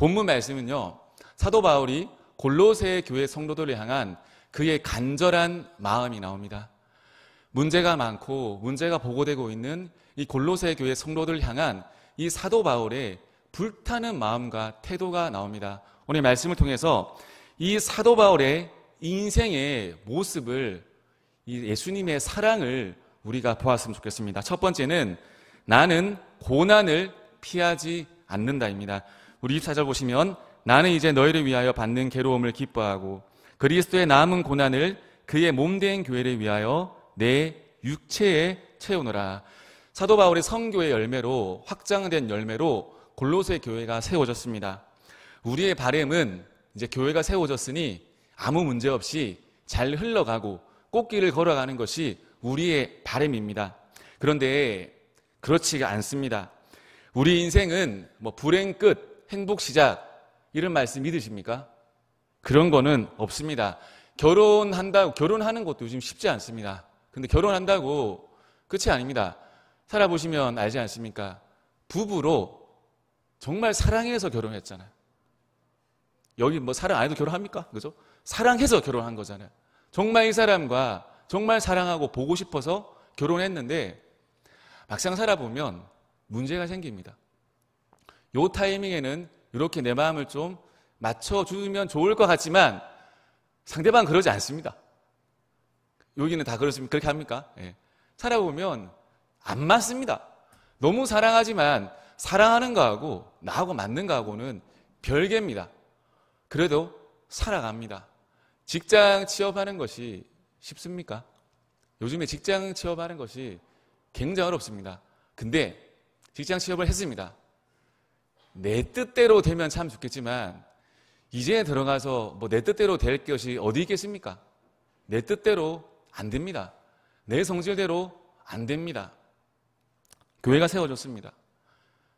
본문 말씀은요, 사도 바울이 골로새 교회 성도들을 향한 그의 간절한 마음이 나옵니다. 문제가 많고 문제가 보고되고 있는 이 골로새 교회 성도들을 향한 이 사도 바울의 불타는 마음과 태도가 나옵니다. 오늘 말씀을 통해서 이 사도 바울의 인생의 모습을, 이 예수님의 사랑을 우리가 보았으면 좋겠습니다. 첫 번째는 나는 고난을 피하지 않는다입니다. 우리 24절 보시면 나는 이제 너희를 위하여 받는 괴로움을 기뻐하고 그리스도의 남은 고난을 그의 몸된 교회를 위하여 내 육체에 채우노라. 사도 바울의 선교의 열매로, 확장된 열매로 골로새 교회가 세워졌습니다. 우리의 바람은 이제 교회가 세워졌으니 아무 문제 없이 잘 흘러가고 꽃길을 걸어가는 것이 우리의 바람입니다. 그런데 그렇지가 않습니다. 우리 인생은 뭐 불행 끝, 행복 시작 이런 말씀 믿으십니까? 그런 거는 없습니다. 결혼하는 것도 요즘 쉽지 않습니다. 근데 결혼한다고 끝이 아닙니다. 살아보시면 알지 않습니까? 부부로 정말 사랑해서 결혼했잖아요. 여기 뭐 사랑 안 해도 결혼합니까? 그죠? 사랑해서 결혼한 거잖아요. 정말 이 사람과 정말 사랑하고 보고 싶어서 결혼했는데 막상 살아보면 문제가 생깁니다. 요 타이밍에는 이렇게 내 마음을 좀 맞춰주면 좋을 것 같지만 상대방 그러지 않습니다. 여기는 다 그렇습니까? 그렇게 합니까? 예. 살아보면 안 맞습니다. 너무 사랑하지만 사랑하는 거하고 나하고 맞는 거하고는 별개입니다. 그래도 살아갑니다. 직장 취업하는 것이 쉽습니까? 요즘에 직장 취업하는 것이 굉장히 어렵습니다. 근데 직장 취업을 했습니다. 내 뜻대로 되면 참 좋겠지만 이제 들어가서 뭐 내 뜻대로 될 것이 어디 있겠습니까? 내 뜻대로 안 됩니다. 내 성질대로 안 됩니다. 교회가 세워졌습니다.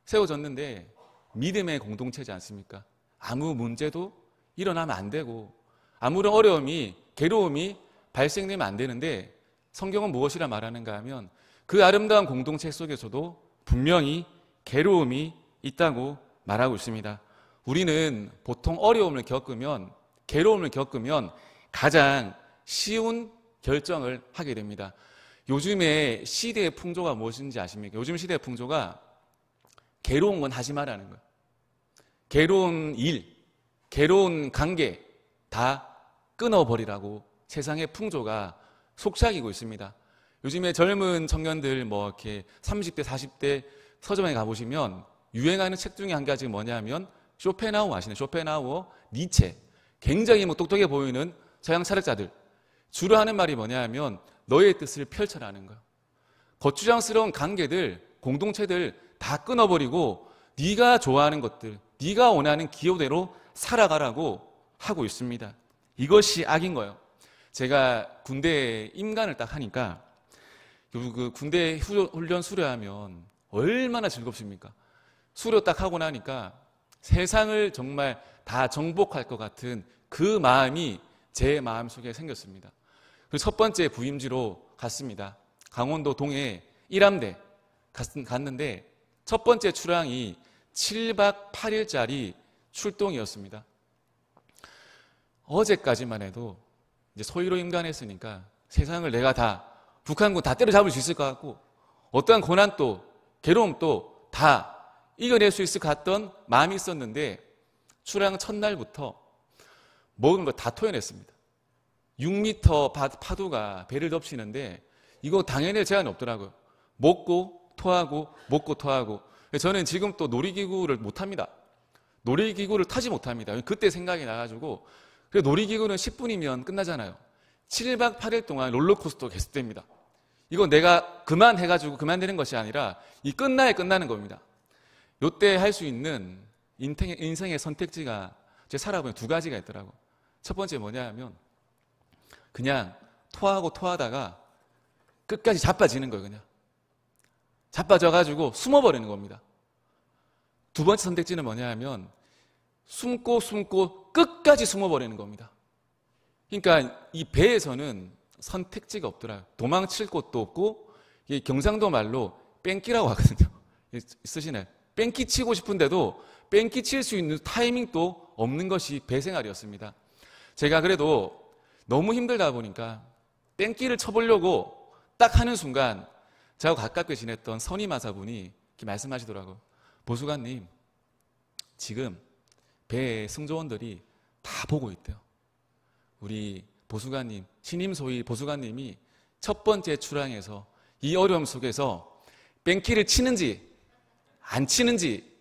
세워졌는데 믿음의 공동체지 않습니까? 아무 문제도 일어나면 안 되고 아무런 어려움이, 괴로움이 발생되면 안 되는데 성경은 무엇이라 말하는가 하면 그 아름다운 공동체 속에서도 분명히 괴로움이 있다고 말하고 있습니다. 우리는 보통 어려움을 겪으면, 괴로움을 겪으면 가장 쉬운 결정을 하게 됩니다. 요즘의 시대의 풍조가 무엇인지 아십니까? 요즘 시대의 풍조가 괴로운 건 하지 말라는 거예요. 괴로운 일, 괴로운 관계 다 끊어버리라고 세상의 풍조가 속삭이고 있습니다. 요즘에 젊은 청년들 뭐 이렇게 30대, 40대 서점에 가보시면 유행하는 책 중에 한 가지가 뭐냐면 쇼펜하우어 아시나요? 쇼펜하우어, 니체. 굉장히 뭐 똑똑해 보이는 서양 철학자들. 주로 하는 말이 뭐냐면 너의 뜻을 펼쳐라는 거예요. 거추장스러운 관계들, 공동체들 다 끊어버리고 네가 좋아하는 것들, 네가 원하는 기호대로 살아가라고 하고 있습니다. 이것이 악인 거예요. 제가 군대 임관을 딱 하니까 그 군대 훈련 수료하면 얼마나 즐겁습니까? 수료 딱 하고 나니까 세상을 정말 다 정복할 것 같은 그 마음이 제 마음속에 생겼습니다. 그래서 첫 번째 부임지로 갔습니다. 강원도 동해 1함대 갔는데 첫 번째 출항이 7박 8일짜리 출동이었습니다. 어제까지만 해도 이제 소위로 임관했으니까 세상을 내가 다 북한군 다 때려잡을 수 있을 것 같고 어떠한 고난도 괴로움도 다 이겨낼 수 있을 것 같던 마음이 있었는데 출항 첫날부터 먹은 거 다 토해냈습니다. 6m 파도가 배를 덮치는데 이거 당연히 제한이 없더라고요. 먹고 토하고 먹고 토하고. 저는 지금 또 놀이기구를 못합니다. 놀이기구를 타지 못합니다. 그때 생각이 나가지고 놀이기구는 10분이면 끝나잖아요. 7박 8일 동안 롤러코스터 계속됩니다. 이거 내가 그만해가지고 그만되는 것이 아니라 이 끝나야 끝나는 겁니다. 이때 할 수 있는 인생의 선택지가 제 살아보면 두 가지가 있더라고. 첫 번째 뭐냐 하면 그냥 토하고 토하다가 끝까지 자빠지는 거예요. 그냥 자빠져가지고 숨어버리는 겁니다. 두 번째 선택지는 뭐냐 하면 숨고 끝까지 숨어버리는 겁니다. 그러니까 이 배에서는 선택지가 없더라고요. 도망칠 곳도 없고 경상도 말로 뺑기라고 하거든요. 쓰시네. 뺑기 치고 싶은데도 뺑기칠 수 있는 타이밍도 없는 것이 배생활이었습니다. 제가 그래도 너무 힘들다 보니까 뺑기를 쳐보려고 딱 하는 순간 저하고 가깝게 지냈던 선임하사분이 이렇게 말씀하시더라고요. 보수관님, 지금 배의 승조원들이 다 보고 있대요. 우리 보수관님, 신임 소위 보수관님이 첫 번째 출항에서 이 어려움 속에서 뺑기를 치는지 안 치는지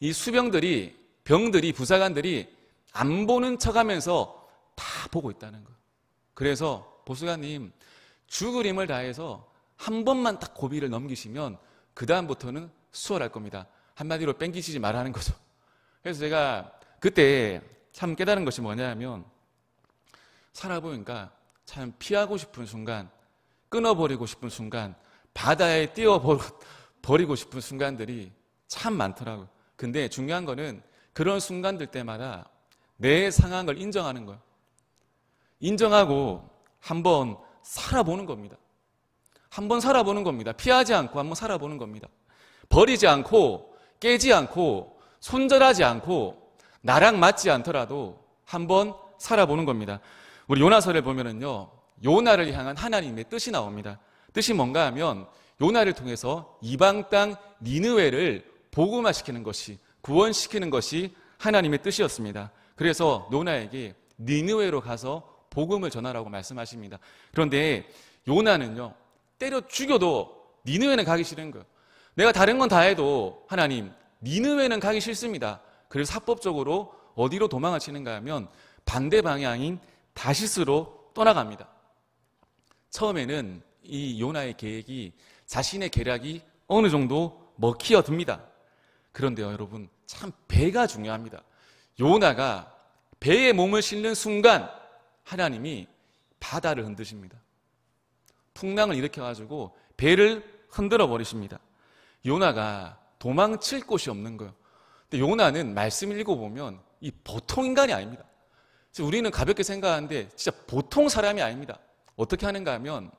이 수병들이, 병들이, 부사관들이 안 보는 척하면서 다 보고 있다는 거예요. 그래서 보수관님, 죽을 힘을 다해서 한 번만 딱 고비를 넘기시면 그 다음부터는 수월할 겁니다. 한마디로 뺑기치지 말라는 거죠. 그래서 제가 그때 참 깨달은 것이 뭐냐면, 살아보니까 참 피하고 싶은 순간, 끊어버리고 싶은 순간, 바다에 띄워버리고 싶은 순간들이 참 많더라고요. 근데 중요한 거는 그런 순간들 때마다 내 상황을 인정하는 거예요. 인정하고 한번 살아보는 겁니다. 한번 살아보는 겁니다. 피하지 않고 한번 살아보는 겁니다. 버리지 않고 깨지 않고 손절하지 않고 나랑 맞지 않더라도 한번 살아보는 겁니다. 우리 요나서를 보면은요, 요나를 향한 하나님의 뜻이 나옵니다. 뜻이 뭔가 하면 요나를 통해서 이방 땅 니느웨를 복음화시키는 것이, 구원시키는 것이 하나님의 뜻이었습니다. 그래서 요나에게 니느웨로 가서 복음을 전하라고 말씀하십니다. 그런데 요나는요, 때려 죽여도 니느웨는 가기 싫은 거예요. 내가 다른 건 다 해도 하나님, 니느웨는 가기 싫습니다. 그래서 합법적으로 어디로 도망을 치는가 하면 반대 방향인 다시스로 떠나갑니다. 처음에는 이 요나의 계획이, 자신의 계략이 어느 정도 먹히어 듭니다. 그런데요, 여러분, 참 배가 중요합니다. 요나가 배에 몸을 싣는 순간 하나님이 바다를 흔드십니다. 풍랑을 일으켜가지고 배를 흔들어 버리십니다. 요나가 도망칠 곳이 없는 거예요. 근데 요나는 말씀 읽어보면 이 보통 인간이 아닙니다. 우리는 가볍게 생각하는데 진짜 보통 사람이 아닙니다. 어떻게 하는가 하면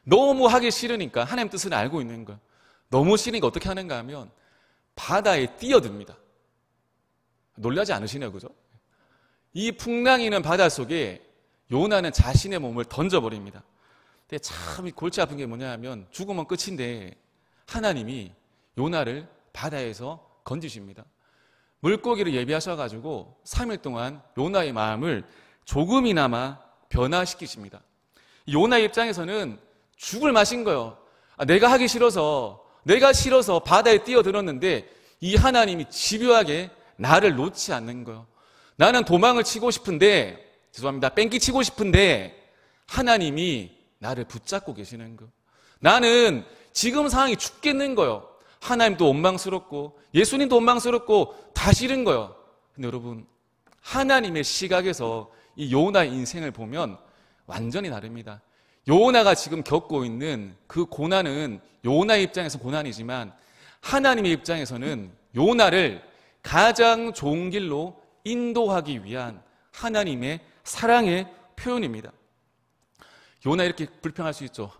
너무 하기 싫으니까 하나님 뜻을 알고 있는 거예요. 너무 싫으니까 어떻게 하는가 하면 바다에 뛰어듭니다. 놀라지 않으시네요, 그죠? 이 풍랑이는 바다 속에 요나는 자신의 몸을 던져버립니다. 근데 참 골치 아픈 게 뭐냐 하면 죽으면 끝인데 하나님이 요나를 바다에서 건지십니다. 물고기를 예비하셔가지고 3일 동안 요나의 마음을 조금이나마 변화시키십니다. 요나의 입장에서는 죽을 맛인 거예요. 내가 하기 싫어서, 내가 싫어서 바다에 뛰어들었는데 이 하나님이 집요하게 나를 놓지 않는 거예요. 나는 도망을 치고 싶은데, 죄송합니다, 뺑기 치고 싶은데 하나님이 나를 붙잡고 계시는 거예요. 나는 지금 상황이 죽겠는 거예요. 하나님도 원망스럽고 예수님도 원망스럽고 다 싫은 거예요. 근데 여러분, 하나님의 시각에서 이 요나의 인생을 보면 완전히 다릅니다. 요나가 지금 겪고 있는 그 고난은 요나의 입장에서 고난이지만 하나님의 입장에서는 요나를 가장 좋은 길로 인도하기 위한 하나님의 사랑의 표현입니다. 요나 이렇게 불평할 수 있죠.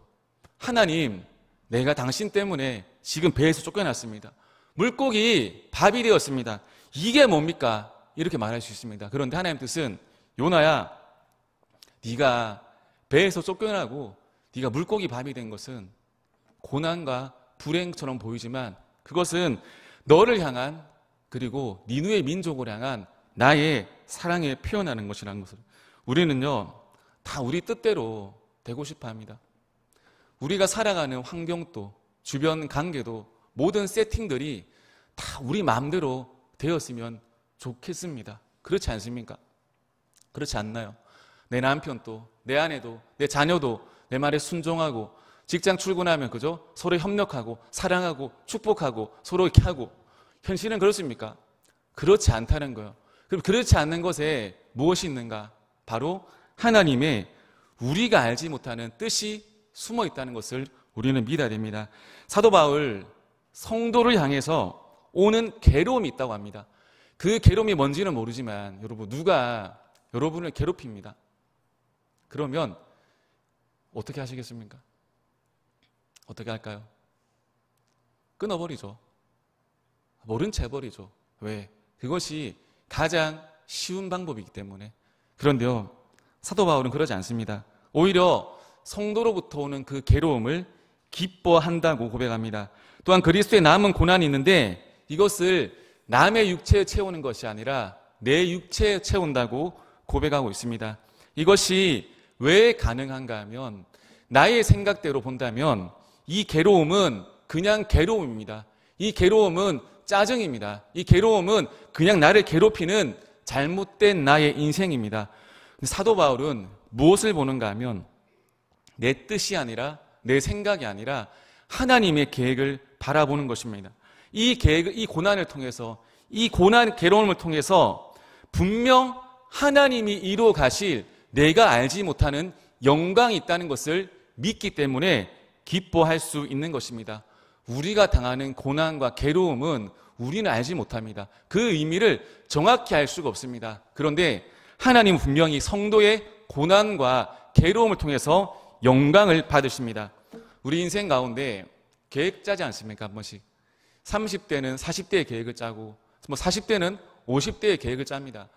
하나님, 내가 당신 때문에 지금 배에서 쫓겨났습니다. 물고기 밥이 되었습니다. 이게 뭡니까? 이렇게 말할 수 있습니다. 그런데 하나님 뜻은, 요나야, 네가 배에서 쫓겨나고 네가 물고기 밥이 된 것은 고난과 불행처럼 보이지만 그것은 너를 향한, 그리고 니누의 민족을 향한 나의 사랑에 표현하는 것이라는 것을, 우리는요 다 우리 뜻대로 되고 싶어 합니다. 우리가 살아가는 환경도 주변 관계도 모든 세팅들이 다 우리 마음대로 되었으면 좋겠습니다. 그렇지 않습니까? 그렇지 않나요? 내 남편도, 내 아내도, 내 자녀도 내 말에 순종하고 직장 출근하면 그죠? 서로 협력하고 사랑하고 축복하고 서로 이렇게 하고, 현실은 그렇습니까? 그렇지 않다는 거예요. 그럼 그렇지 않는 것에 무엇이 있는가? 바로 하나님의 우리가 알지 못하는 뜻이 숨어 있다는 것을 우리는 믿어야 됩니다. 사도 바울, 성도를 향해서 오는 괴로움이 있다고 합니다. 그 괴로움이 뭔지는 모르지만 여러분, 누가 여러분을 괴롭힙니다. 그러면 어떻게 하시겠습니까? 어떻게 할까요? 끊어버리죠. 모른 채 해버리죠. 왜? 그것이 가장 쉬운 방법이기 때문에. 그런데요, 사도 바울은 그러지 않습니다. 오히려 성도로부터 오는 그 괴로움을 기뻐한다고 고백합니다. 또한 그리스도의 남은 고난이 있는데 이것을 남의 육체에 채우는 것이 아니라 내 육체에 채운다고 고백하고 있습니다. 이것이 왜 가능한가 하면 나의 생각대로 본다면 이 괴로움은 그냥 괴로움입니다. 이 괴로움은 짜증입니다. 이 괴로움은 그냥 나를 괴롭히는 잘못된 나의 인생입니다. 사도 바울은 무엇을 보는가 하면 내 뜻이 아니라 내 생각이 아니라 하나님의 계획을 바라보는 것입니다. 이 계획, 이 고난을 통해서, 이 고난, 괴로움을 통해서 분명 하나님이 이루어 가실 내가 알지 못하는 영광이 있다는 것을 믿기 때문에 기뻐할 수 있는 것입니다. 우리가 당하는 고난과 괴로움은 우리는 알지 못합니다. 그 의미를 정확히 알 수가 없습니다. 그런데 하나님은 분명히 성도의 고난과 괴로움을 통해서 영광을 받으십니다. 우리 인생 가운데 계획 짜지 않습니까? 한 번씩 30대는 40대의 계획을 짜고 40대는 50대의 계획을 짭니다.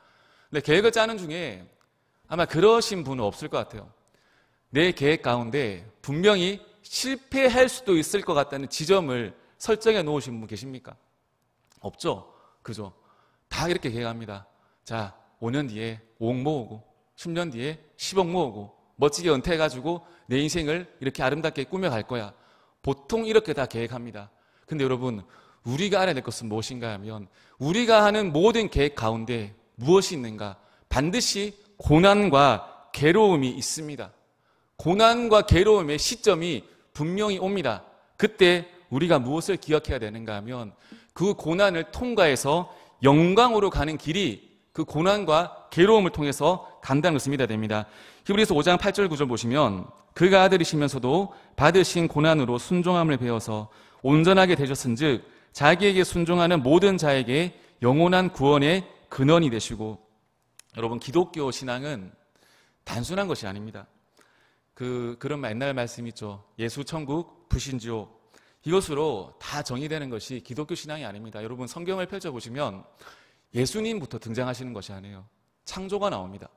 근데 계획을 짜는 중에 아마 그러신 분은 없을 것 같아요. 내 계획 가운데 분명히 실패할 수도 있을 것 같다는 지점을 설정해 놓으신 분 계십니까? 없죠? 그죠? 다 이렇게 계획합니다. 자, 5년 뒤에 5억 모으고 10년 뒤에 10억 모으고 멋지게 은퇴해가지고 내 인생을 이렇게 아름답게 꾸며갈 거야. 보통 이렇게 다 계획합니다. 근데 여러분, 우리가 알아야 될 것은 무엇인가 하면 우리가 하는 모든 계획 가운데 무엇이 있는가? 반드시 고난과 괴로움이 있습니다. 고난과 괴로움의 시점이 분명히 옵니다. 그때 우리가 무엇을 기억해야 되는가 하면 그 고난을 통과해서 영광으로 가는 길이 그 고난과 괴로움을 통해서 간다는 것을 믿어야 됩니다. 히브리서 5장 8절 9절 보시면 그가 아들이시면서도 받으신 고난으로 순종함을 배워서 온전하게 되셨은즉 자기에게 순종하는 모든 자에게 영원한 구원의 근원이 되시고. 여러분, 기독교 신앙은 단순한 것이 아닙니다. 그런 옛날 말씀 있죠. 예수 천국 불신지옥, 이것으로 다 정의되는 것이 기독교 신앙이 아닙니다. 여러분, 성경을 펼쳐보시면 예수님부터 등장하시는 것이 아니에요. 창조가 나옵니다.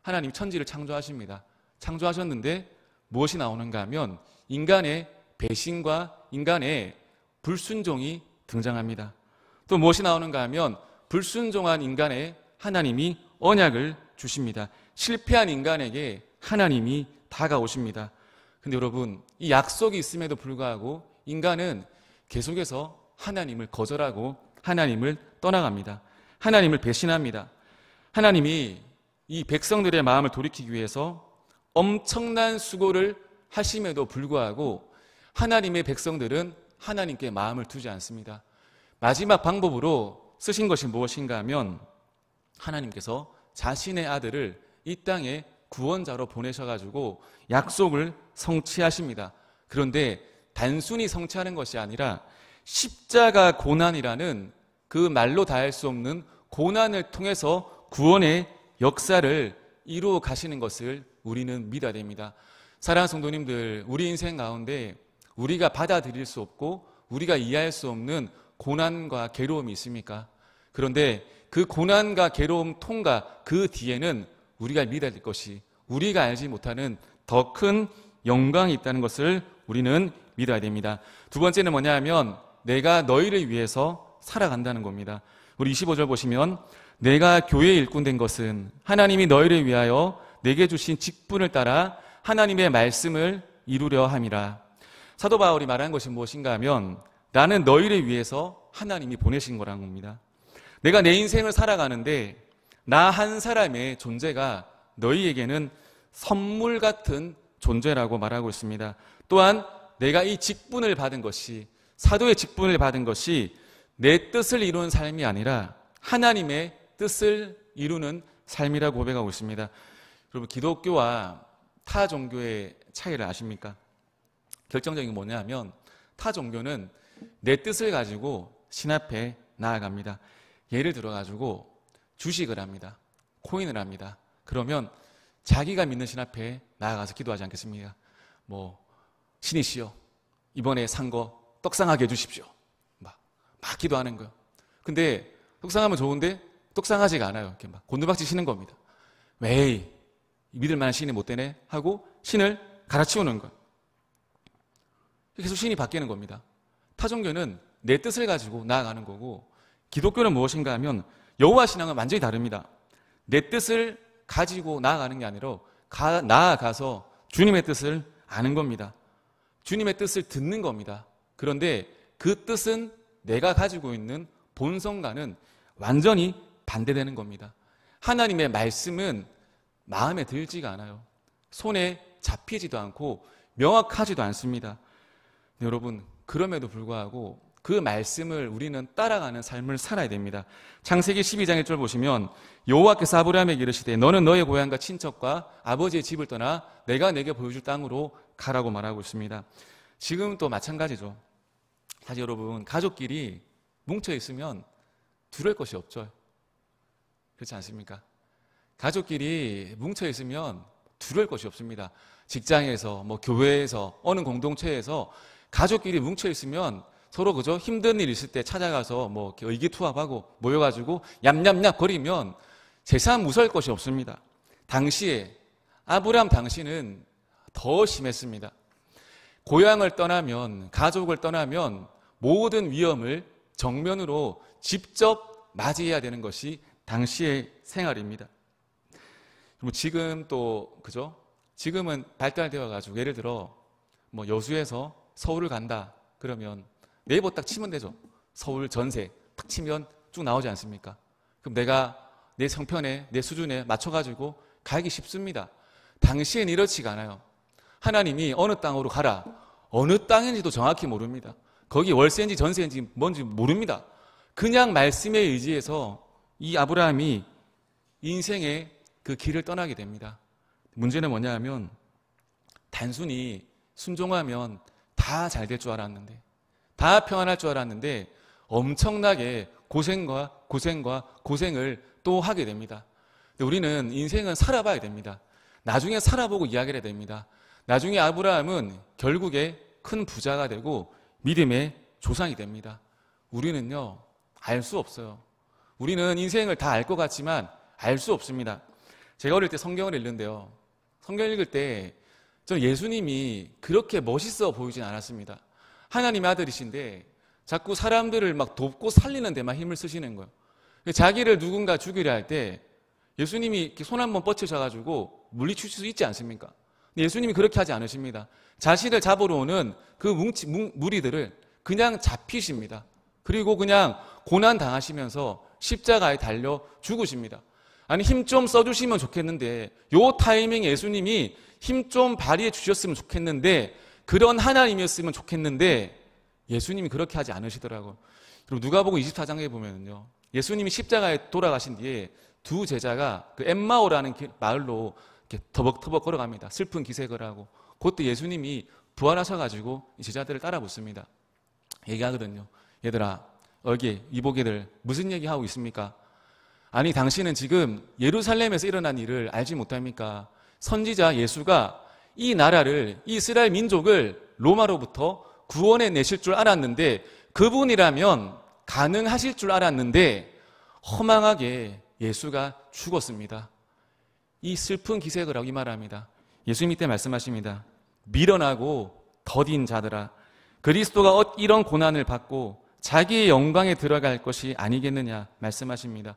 하나님 천지를 창조하십니다. 창조하셨는데 무엇이 나오는가 하면 인간의 배신과 인간의 불순종이 등장합니다. 또 무엇이 나오는가 하면 불순종한 인간에 하나님이 언약을 주십니다. 실패한 인간에게 하나님이 다가오십니다. 근데 여러분, 이 약속이 있음에도 불구하고 인간은 계속해서 하나님을 거절하고 하나님을 떠나갑니다. 하나님을 배신합니다. 하나님이 이 백성들의 마음을 돌이키기 위해서 엄청난 수고를 하심에도 불구하고 하나님의 백성들은 하나님께 마음을 두지 않습니다. 마지막 방법으로 쓰신 것이 무엇인가 하면 하나님께서 자신의 아들을 이 땅에 구원자로 보내셔가지고 약속을 성취하십니다. 그런데 단순히 성취하는 것이 아니라 십자가 고난이라는 그 말로 다할 수 없는 고난을 통해서 구원의 역사를 이루어 가시는 것을 우리는 믿어야 됩니다. 사랑하는 성도님들, 우리 인생 가운데 우리가 받아들일 수 없고 우리가 이해할 수 없는 고난과 괴로움이 있습니까? 그런데 그 고난과 괴로움 통과 그 뒤에는 우리가 믿어야 될 것이 우리가 알지 못하는 더 큰 영광이 있다는 것을 우리는 믿어야 됩니다. 두 번째는 뭐냐 하면 내가 너희를 위해서 살아간다는 겁니다. 우리 25절 보시면 내가 교회의 일꾼 된 것은 하나님이 너희를 위하여 내게 주신 직분을 따라 하나님의 말씀을 이루려 함이라. 사도 바울이 말한 것이 무엇인가 하면 나는 너희를 위해서 하나님이 보내신 거라는 겁니다. 내가 내 인생을 살아가는데 나 한 사람의 존재가 너희에게는 선물 같은 존재라고 말하고 있습니다. 또한 내가 이 직분을 받은 것이, 사도의 직분을 받은 것이 내 뜻을 이루는 삶이 아니라 하나님의 뜻을 이루는 삶이라고 고백하고 있습니다. 여러분, 기독교와 타 종교의 차이를 아십니까? 결정적인 게 뭐냐 하면 타 종교는 내 뜻을 가지고 신 앞에 나아갑니다. 예를 들어 가지고 주식을 합니다. 코인을 합니다. 그러면 자기가 믿는 신 앞에 나아가서 기도하지 않겠습니까? 신이시여, 이번에 산 거 떡상하게 해주십시오. 막 기도하는 거예요. 근데 떡상하면 좋은데 떡상하지가 않아요. 이렇게 막 곤두박질 치는 겁니다. 에이, 믿을 만한 신이 못 되네 하고 신을 갈아치우는 거예요. 계속 신이 바뀌는 겁니다. 타종교는 내 뜻을 가지고 나아가는 거고, 기독교는 무엇인가 하면 여호와 신앙은 완전히 다릅니다. 내 뜻을 가지고 나아가는 게 아니라 나아가서 주님의 뜻을 아는 겁니다. 주님의 뜻을 듣는 겁니다. 그런데 그 뜻은 내가 가지고 있는 본성과는 완전히 반대되는 겁니다. 하나님의 말씀은 마음에 들지가 않아요. 손에 잡히지도 않고 명확하지도 않습니다. 여러분, 그럼에도 불구하고 그 말씀을 우리는 따라가는 삶을 살아야 됩니다. 창세기 12장 1절 보시면 여호와께서 아브라함에게 이르시되 너는 너의 고향과 친척과 아버지의 집을 떠나 내가 내게 보여줄 땅으로 가라고 말하고 있습니다. 지금 또 마찬가지죠. 사실 여러분, 가족끼리 뭉쳐 있으면 두려울 것이 없죠. 그렇지 않습니까? 가족끼리 뭉쳐 있으면 두려울 것이 없습니다. 직장에서, 교회에서, 어느 공동체에서 가족끼리 뭉쳐 있으면 서로 그저 힘든 일 있을 때 찾아가서 의기투합하고 모여가지고 얌얌얌 거리면 세상 무서울 것이 없습니다. 당시에 아브라함 당시는 더 심했습니다. 고향을 떠나면, 가족을 떠나면 모든 위험을 정면으로 직접 맞이해야 되는 것이 당시의 생활입니다. 지금 또 그죠? 지금은 발달되어 가지고 예를 들어 여수에서 서울을 간다 그러면 네이버 딱 치면 되죠. 서울 전세 딱 치면 쭉 나오지 않습니까? 그럼 내가 내 형편에, 내 수준에 맞춰가지고 가기 쉽습니다. 당시엔 이렇지가 않아요. 하나님이 어느 땅으로 가라, 어느 땅인지도 정확히 모릅니다. 거기 월세인지 전세인지 뭔지 모릅니다. 그냥 말씀에 의지해서 이 아브라함이 인생의 그 길을 떠나게 됩니다. 문제는 뭐냐 하면 단순히 순종하면 다 잘 될 줄 알았는데, 다 평안할 줄 알았는데 엄청나게 고생을 또 하게 됩니다. 근데 우리는 인생은 살아봐야 됩니다. 나중에 살아보고 이야기를 해야 됩니다. 나중에 아브라함은 결국에 큰 부자가 되고 믿음의 조상이 됩니다. 우리는요, 알 수 없어요. 우리는 인생을 다 알 것 같지만 알 수 없습니다. 제가 어릴 때 성경을 읽는데요, 성경 읽을 때 저는 예수님이 그렇게 멋있어 보이진 않았습니다. 하나님의 아들이신데 자꾸 사람들을 막 돕고 살리는 데만 힘을 쓰시는 거예요. 자기를 누군가 죽이려 할 때 예수님이 이렇게 손 한번 뻗치셔가지고 물리칠 수 있지 않습니까? 근데 예수님이 그렇게 하지 않으십니다. 자신을 잡으러 오는 그 무리들을 그냥 잡히십니다. 그리고 그냥 고난 당하시면서 십자가에 달려 죽으십니다. 아니, 힘 좀 써주시면 좋겠는데, 요 타이밍에 예수님이 힘 좀 발휘해 주셨으면 좋겠는데, 그런 하나님이었으면 좋겠는데 예수님이 그렇게 하지 않으시더라고요. 그리고 누가복음 24장에 보면요, 예수님이 십자가에 돌아가신 뒤에 두 제자가 그 엠마오라는 마을로 이렇게 터벅터벅 걸어갑니다. 슬픈 기색을 하고. 그때 예수님이 부활하셔가지고 이 제자들을 따라 붙습니다. 얘기하거든요. 얘들아, 여기 이보게들 무슨 얘기하고 있습니까? 아니, 당신은 지금 예루살렘에서 일어난 일을 알지 못합니까? 선지자 예수가 이 나라를, 이스라엘 민족을 로마로부터 구원해 내실 줄 알았는데, 그분이라면 가능하실 줄 알았는데 허망하게 예수가 죽었습니다. 이 슬픈 기색을 하고 이 말합니다. 예수님 이때 말씀하십니다. 미련하고 더딘 자들아, 그리스도가 이런 고난을 받고 자기의 영광에 들어갈 것이 아니겠느냐 말씀하십니다.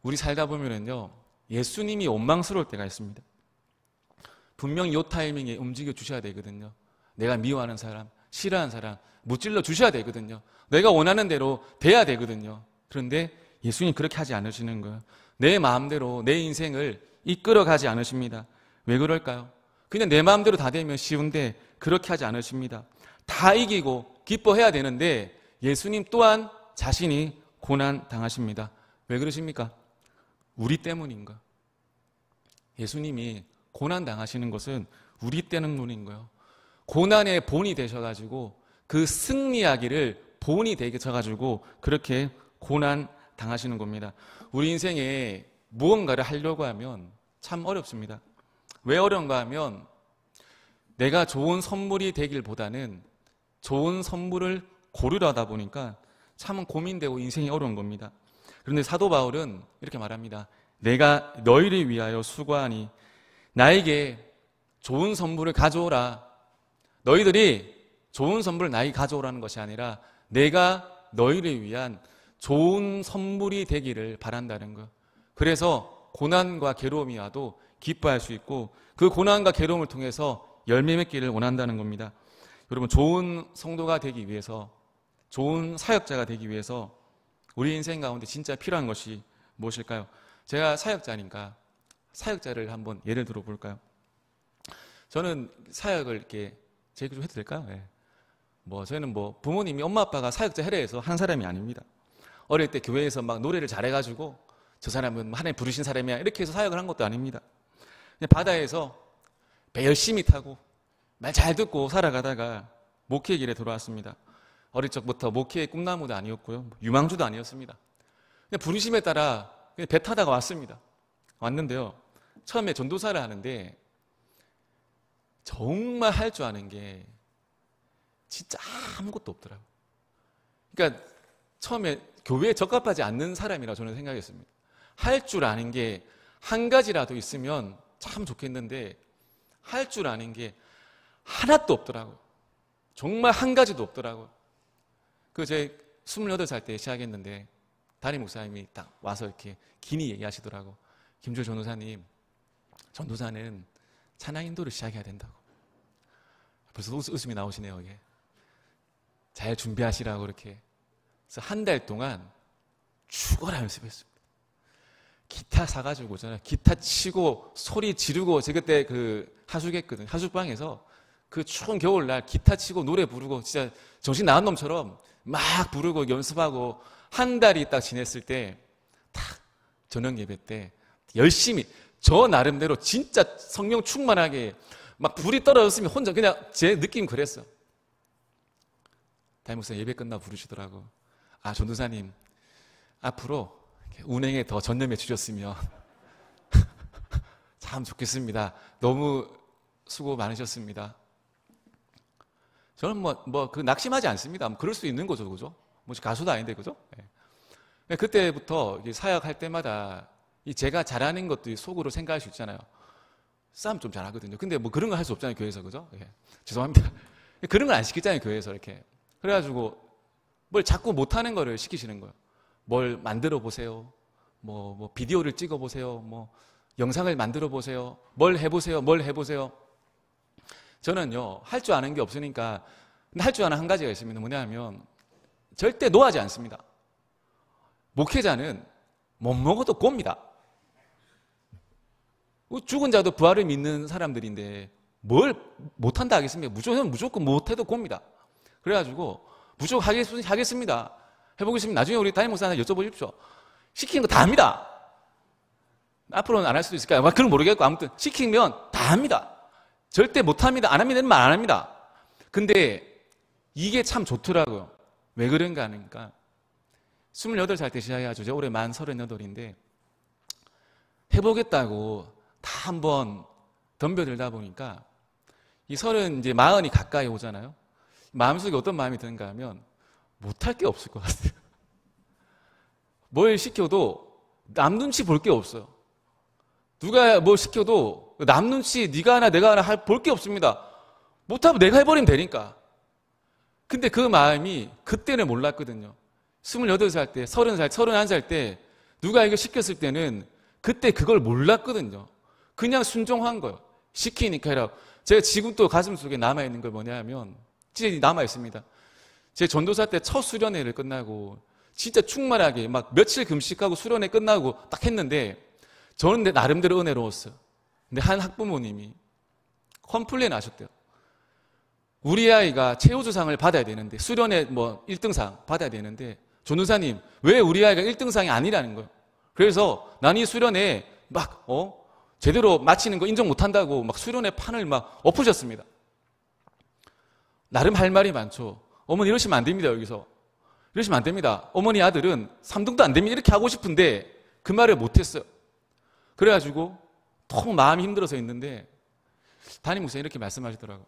우리 살다 보면은요, 예수님이 원망스러울 때가 있습니다. 분명히 이 타이밍에 움직여 주셔야 되거든요. 내가 미워하는 사람, 싫어하는 사람 무찔러 주셔야 되거든요. 내가 원하는 대로 돼야 되거든요. 그런데 예수님 그렇게 하지 않으시는 거예요. 내 마음대로 내 인생을 이끌어가지 않으십니다. 왜 그럴까요? 그냥 내 마음대로 다 되면 쉬운데 그렇게 하지 않으십니다. 다 이기고 기뻐해야 되는데 예수님 또한 자신이 고난 당하십니다. 왜 그러십니까? 우리 때문인가? 예수님이 고난 당하시는 것은 우리 때문인 거예요. 고난의 본이 되셔가지고 그 승리하기를 본이 되셔가지고 그렇게 고난 당하시는 겁니다. 우리 인생에 무언가를 하려고 하면 참 어렵습니다. 왜 어려운가 하면 내가 좋은 선물이 되길보다는 좋은 선물을 고르려 하다 보니까 참 고민되고 인생이 어려운 겁니다. 그런데 사도 바울은 이렇게 말합니다. 내가 너희를 위하여 수고하니 나에게 좋은 선물을 가져오라. 너희들이 좋은 선물을 나에게 가져오라는 것이 아니라 내가 너희를 위한 좋은 선물이 되기를 바란다는 것. 그래서 고난과 괴로움이 와도 기뻐할 수 있고 그 고난과 괴로움을 통해서 열매 맺기를 원한다는 겁니다. 여러분, 좋은 성도가 되기 위해서, 좋은 사역자가 되기 위해서 우리 인생 가운데 진짜 필요한 것이 무엇일까요? 제가 사역자니까 사역자를 한번 예를 들어 볼까요? 저는 사역을 이렇게 제 얘기 좀 해도 될까요? 네. 저희는 부모님이 엄마 아빠가 사역자 해라 해서 한 사람이 아닙니다. 어릴 때 교회에서 막 노래를 잘해가지고 저 사람은 하나님 부르신 사람이야 이렇게 해서 사역을 한 것도 아닙니다. 그냥 바다에서 배 열심히 타고 말 잘 듣고 살아가다가 목회의 길에 들어왔습니다. 어릴 적부터 목회의 꿈나무도 아니었고요, 유망주도 아니었습니다. 그냥 부르심에 따라 그냥 배 타다가 왔는데요. 처음에 전도사를 하는데 정말 할 줄 아는 게 진짜 아무것도 없더라고요. 그러니까 처음에 교회에 적합하지 않는 사람이라고 저는 생각했습니다. 할 줄 아는 게 한 가지라도 있으면 참 좋겠는데 할 줄 아는 게 하나도 없더라고요. 정말 한 가지도 없더라고요. 제 28살 때 시작했는데 담임 목사님이 딱 와서 이렇게 긴히 얘기하시더라고. 김주일 전도사님, 전도사는 찬양 인도를 시작해야 된다고. 벌써 웃음이 나오시네요. 이게. 잘 준비하시라고 이렇게. 그래서 한 달 동안 죽어라 연습했습니다. 기타 사가지고 저는 기타 치고 소리 지르고, 제가 그때 하숙했거든요. 하숙방에서 추운 겨울날 기타 치고 노래 부르고 진짜 정신 나간 놈처럼 막 부르고 연습하고 한 달이 딱 지냈을 때 딱 저녁 예배 때 열심히 저 나름대로 진짜 성령 충만하게 막 불이 떨어졌으면 혼자 그냥 제 느낌 그랬어. 담임 목사님 예배 끝나고 부르시더라고. 아, 전도사님 앞으로 운행에 더 전념해 주셨으면 참 좋겠습니다. 너무 수고 많으셨습니다. 저는 낙심하지 않습니다. 그럴 수 있는 거죠, 그죠? 가수도 아닌데, 그죠? 네. 그때부터 사역할 때마다 제가 잘하는 것도 속으로 생각할 수 있잖아요. 싸움 좀 잘하거든요. 근데 그런 거 할 수 없잖아요, 교회에서, 그죠? 예. 죄송합니다. 그런 걸 안 시키잖아요, 교회에서 이렇게. 그래가지고 뭘 자꾸 못하는 거를 시키시는 거예요. 뭘 만들어 보세요. 비디오를 찍어 보세요. 영상을 만들어 보세요. 뭘 해보세요. 저는요, 할 줄 아는 게 없으니까, 할 줄 아는 한 가지가 있습니다. 뭐냐면, 절대 노하지 않습니다. 목회자는 못 먹어도 곱니다. 죽은 자도 부활을 믿는 사람들인데, 뭘 못한다 하겠습니까? 무조건 못해도 곱니다. 그래가지고, 무조건 하겠습니다. 해보겠습니다. 나중에 우리 담임 목사한테 여쭤보십시오. 시키는 거 다 합니다. 앞으로는 안 할 수도 있을까요? 그건 모르겠고, 아무튼, 시키면 다 합니다. 절대 못합니다. 안 합니다. 말 안 합니다. 근데 이게 참 좋더라고요. 왜 그런가 하니까 28살 때 시작해가지고 올해 만 38인데 해보겠다고 다 한번 덤벼들다 보니까 이 40이 가까이 오잖아요. 마음속에 어떤 마음이 드는가 하면 못할 게 없을 것 같아요. 뭘 시켜도 남 눈치 볼 게 없어요. 누가 뭘 시켜도 남 눈치 네가 하나 내가 하나 볼 게 없습니다. 못하면 내가 해버리면 되니까. 근데 그 마음이 그때는 몰랐거든요. 28살 때, 30살, 31살 때 누가 이거 시켰을 때는 그때 그걸 몰랐거든요. 그냥 순종한 거예요. 시키니까 해라. 제가 지금 또 가슴속에 남아있는 걸 뭐냐 하면 진짜 남아있습니다. 제 전도사 때 첫 수련회를 끝나고 진짜 충만하게 막 며칠 금식하고 수련회 끝나고 딱 했는데 저는 내 나름대로 은혜로웠어요. 근데 한 학부모님이 컴플레인 하셨대요. 우리 아이가 최우수상을 받아야 되는데 수련회 1등상 받아야 되는데 전도사님 왜 우리 아이가 1등상이 아니라는 거예요. 그래서 난 이 수련회 막 제대로 마치는 거 인정 못한다고 막 수련회 판을 막 엎으셨습니다. 나름 할 말이 많죠. 어머니 이러시면 안 됩니다. 여기서 이러시면 안 됩니다. 어머니 아들은 3등도 안 됩니다. 이렇게 하고 싶은데 그 말을 못했어요. 그래가지고 통 마음이 힘들어서 있는데 담임 목사님 이렇게 말씀하시더라고요.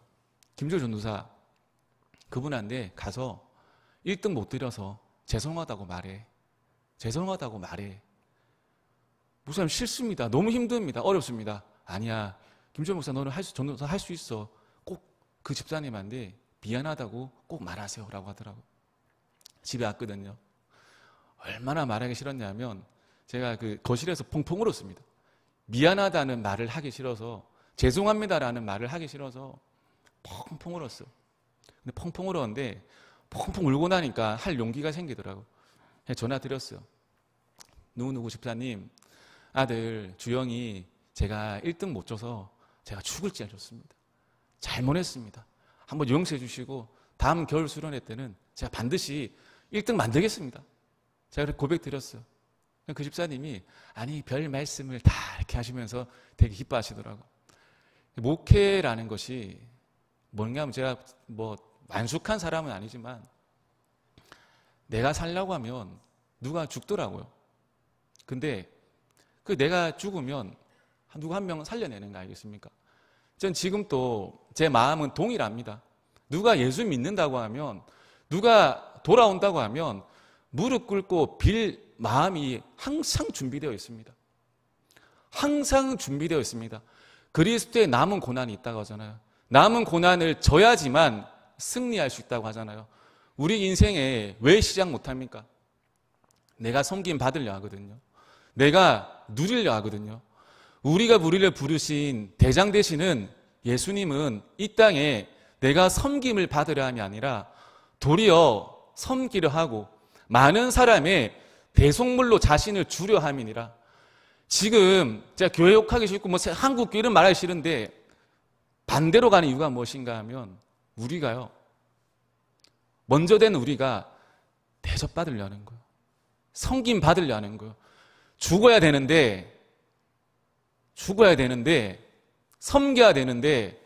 김주일 전도사 그분한테 가서 1등 못 드려서 죄송하다고 말해. 죄송하다고 말해. 목사님 싫습니다. 너무 힘듭니다. 어렵습니다. 아니야. 김주현 목사 너는 저는 할 수 있어. 꼭 그 집사님한테 미안하다고 꼭 말하세요. 라고 하더라고. 집에 왔거든요. 얼마나 말하기 싫었냐면 제가 그 거실에서 펑펑 울었습니다. 미안하다는 말을 하기 싫어서, 죄송합니다라는 말을 하기 싫어서 펑펑 울었어. 근데 펑펑 울었는데 펑펑 울고 나니까 할 용기가 생기더라고. 전화 드렸어요. 누구누구 집사님, 아들 주영이 제가 1등 못 줘서 제가 죽을 지 알았습니다. 잘못했습니다. 한번 용서해 주시고 다음 겨울 수련회 때는 제가 반드시 1등 만들겠습니다. 제가 그렇게 고백 드렸어요. 그 집사님이 아니 별 말씀을 다 이렇게 하시면서 되게 기뻐하시더라고. 목회라는 것이 뭐냐면 제가 뭐 완숙한 사람은 아니지만 내가 살려고 하면 누가 죽더라고요. 근데 그 내가 죽으면 누구 한 명 살려내는 거 아니겠습니까? 전 지금 또 제 마음은 동일합니다. 누가 예수 믿는다고 하면, 누가 돌아온다고 하면 무릎 꿇고 빌 마음이 항상 준비되어 있습니다. 항상 준비되어 있습니다. 그리스도의 남은 고난이 있다고 하잖아요. 남은 고난을 져야지만 승리할 수 있다고 하잖아요. 우리 인생에 왜 시작 못합니까? 내가 섬김 받으려 하거든요. 내가 누리려 하거든요. 우리가 우리를 부르신 대장 되시는 예수님은 이 땅에 내가 섬김을 받으려 함이 아니라 도리어 섬기려 하고 많은 사람의 대속물로 자신을 주려 함이니라. 지금 제가 교회 욕하기 싫고 뭐 한국 교회는 말하기 싫은데 반대로 가는 이유가 무엇인가 하면 우리가요, 먼저 된 우리가 대접받으려는 거예요. 섬김 받으려는 거예요. 죽어야 되는데 섬겨야 되는데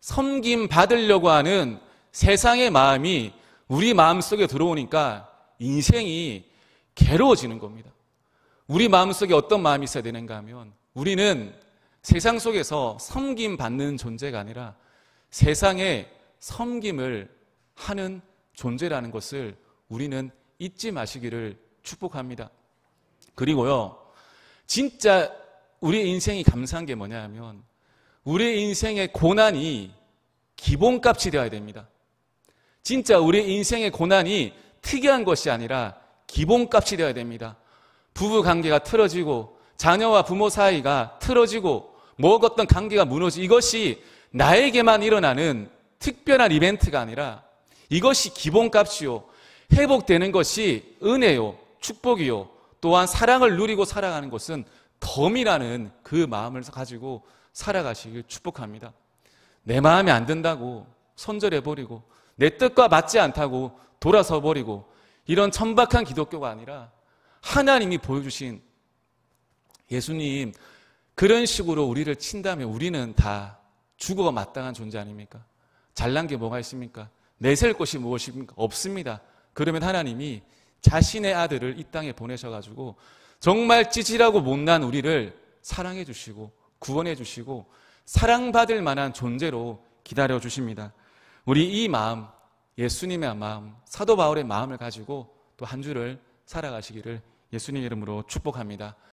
섬김 받으려고 하는 세상의 마음이 우리 마음속에 들어오니까 인생이 괴로워지는 겁니다. 우리 마음속에 어떤 마음이 있어야 되는가 하면 우리는 세상 속에서 섬김 받는 존재가 아니라 세상에 섬김을 하는 존재라는 것을 우리는 잊지 마시기를 축복합니다. 그리고요, 진짜 우리 인생이 감사한 게 뭐냐 하면 우리 인생의 고난이 기본값이 되어야 됩니다. 진짜 우리 인생의 고난이 특이한 것이 아니라 기본값이 되어야 됩니다. 부부 관계가 틀어지고 자녀와 부모 사이가 틀어지고 어떤 관계가 무너지고 이것이 나에게만 일어나는 특별한 이벤트가 아니라 이것이 기본값이요, 회복되는 것이 은혜요, 축복이요, 또한 사랑을 누리고 살아가는 것은 덤이라는 그 마음을 가지고 살아가시길 축복합니다. 내 마음에 안 든다고 손절해버리고 내 뜻과 맞지 않다고 돌아서버리고 이런 천박한 기독교가 아니라 하나님이 보여주신 예수님, 그런 식으로 우리를 친다면 우리는 다 죽어가 마땅한 존재 아닙니까? 잘난 게 뭐가 있습니까? 내세울 것이 무엇입니까? 없습니다. 그러면 하나님이 자신의 아들을 이 땅에 보내셔가지고 정말 찌질하고 못난 우리를 사랑해 주시고 구원해 주시고 사랑받을 만한 존재로 기다려 주십니다. 우리 이 마음, 예수님의 마음, 사도 바울의 마음을 가지고 또 한 주를 살아가시기를 예수님 이름으로 축복합니다.